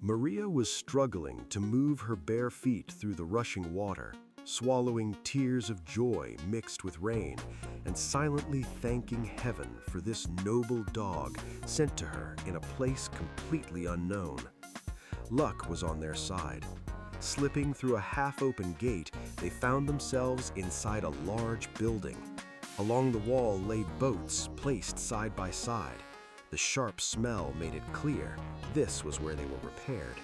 Maria was struggling to move her bare feet through the rushing water, swallowing tears of joy mixed with rain, and silently thanking heaven for this noble dog sent to her in a place completely unknown. Luck was on their side. Slipping through a half-open gate, they found themselves inside a large building. Along the wall lay boats placed side by side. The sharp smell made it clear this was where they were repaired.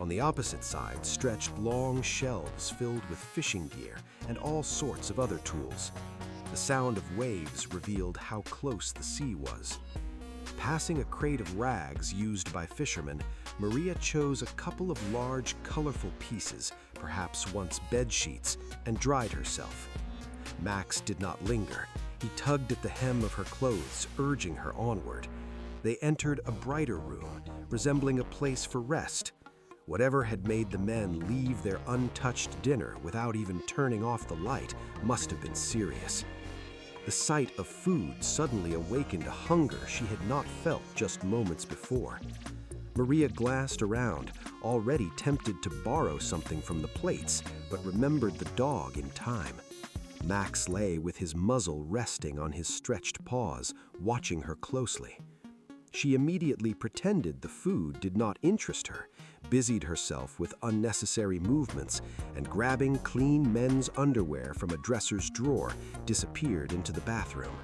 On the opposite side stretched long shelves filled with fishing gear and all sorts of other tools. The sound of waves revealed how close the sea was. Passing a crate of rags used by fishermen, Maria chose a couple of large, colorful pieces, perhaps once bed sheets, and dried herself. Max did not linger. He tugged at the hem of her clothes, urging her onward. They entered a brighter room, resembling a place for rest. Whatever had made the men leave their untouched dinner without even turning off the light must have been serious. The sight of food suddenly awakened a hunger she had not felt just moments before. Maria glanced around, already tempted to borrow something from the plates, but remembered the dog in time. Max lay with his muzzle resting on his stretched paws, watching her closely. She immediately pretended the food did not interest her, busied herself with unnecessary movements, and grabbing clean men's underwear from a dresser's drawer, disappeared into the bathroom.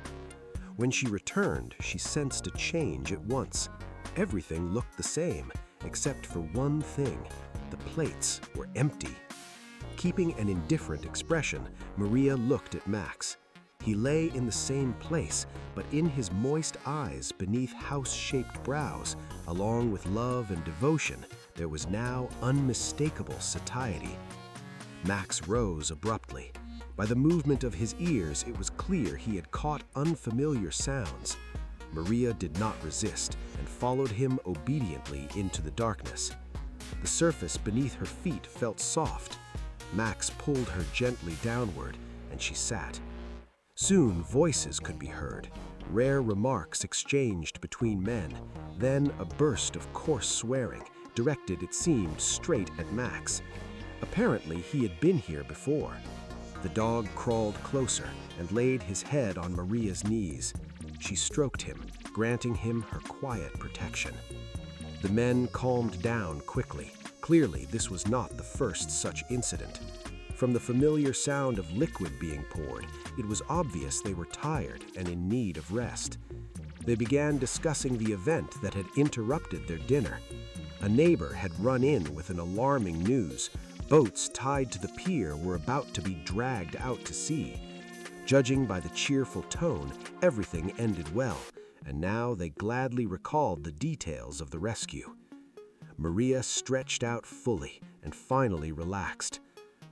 When she returned, she sensed a change at once. Everything looked the same, except for one thing: the plates were empty. Keeping an indifferent expression, Maria looked at Max. He lay in the same place, but in his moist eyes beneath house-shaped brows, along with love and devotion, there was now unmistakable satiety. Max rose abruptly. By the movement of his ears, it was clear he had caught unfamiliar sounds. Maria did not resist and followed him obediently into the darkness. The surface beneath her feet felt soft. Max pulled her gently downward, and she sat. Soon voices could be heard, rare remarks exchanged between men, then a burst of coarse swearing, directed, it seemed, straight at Max. Apparently, he had been here before. The dog crawled closer and laid his head on Maria's knees. She stroked him, granting him her quiet protection. The men calmed down quickly. Clearly, this was not the first such incident. From the familiar sound of liquid being poured, it was obvious they were tired and in need of rest. They began discussing the event that had interrupted their dinner. A neighbor had run in with an alarming news. Boats tied to the pier were about to be dragged out to sea. Judging by the cheerful tone, everything ended well, and now they gladly recalled the details of the rescue. Maria stretched out fully and finally relaxed.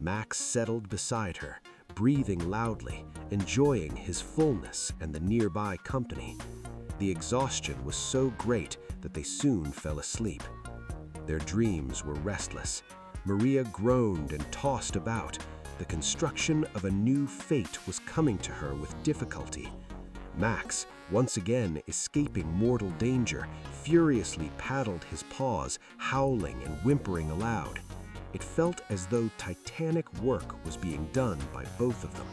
Max settled beside her, breathing loudly, enjoying his fullness and the nearby company. The exhaustion was so great that they soon fell asleep. Their dreams were restless. Maria groaned and tossed about. The construction of a new fate was coming to her with difficulty. Max, once again escaping mortal danger, furiously paddled his paws, howling and whimpering aloud. It felt as though titanic work was being done by both of them.